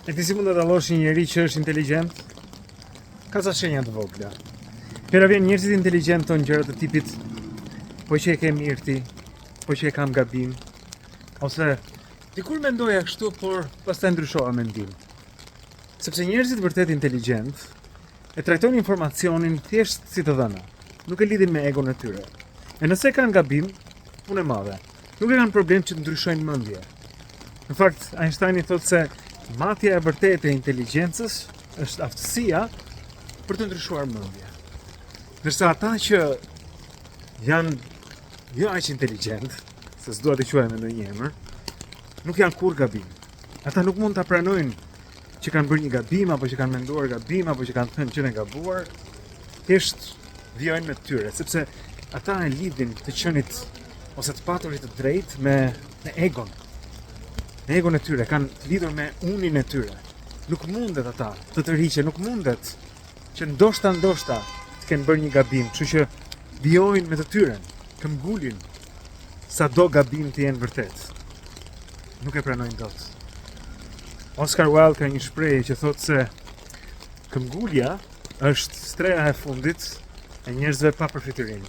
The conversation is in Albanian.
E ti si mund të dallosh një njeri që është inteligjent? Ka sa shenja të vogla. Këra vjen njerëzit inteligjent tonë gjëra të tipit po që e ke mirë ti, po që e kam gabim, ose dikur mendoja kështu, por pastaj ndryshova mendim. Sepse njerëzit vërtet inteligjent e trajtojnë informacionin thjesht si të dhëna, nuk e lidhin me egon e tyre. E nëse kanë gabim, punë e madhe. Nuk e kanë problem që të ndryshojnë mendje. Në fakt, Einstein thotë se matja e vërtetë e inteligjencës është aftësia për të ndryshuar mendje. Ndërsa ata që janë jo aq inteligjent, se s'dua t'i quaj me ndonjë emër, nuk janë kur gabim. Ata nuk mund ta pranojnë që kanë bërë një gabim, apo që kanë menduar gabim, apo që kanë thënë që ne gabuar, thjesht vijojnë me tyre, sepse ata e lidhin të qenit ose të paturit të drejtë me egon. Me egon e tyre, kanë të lidhur me unin e tyre. Nuk mundet ata të tërhiqen, nuk mundet që ndoshta të kenë bërë një gabim, kështu që vijojnë me të tyren, këmbgulin, sa do gabim të jenë vërtet. Nuk e pranojnë dot. Oscar Wilde ka një shprehje që thotë se këmbgulja është streha e fundit e njerëzve pa përfitirim.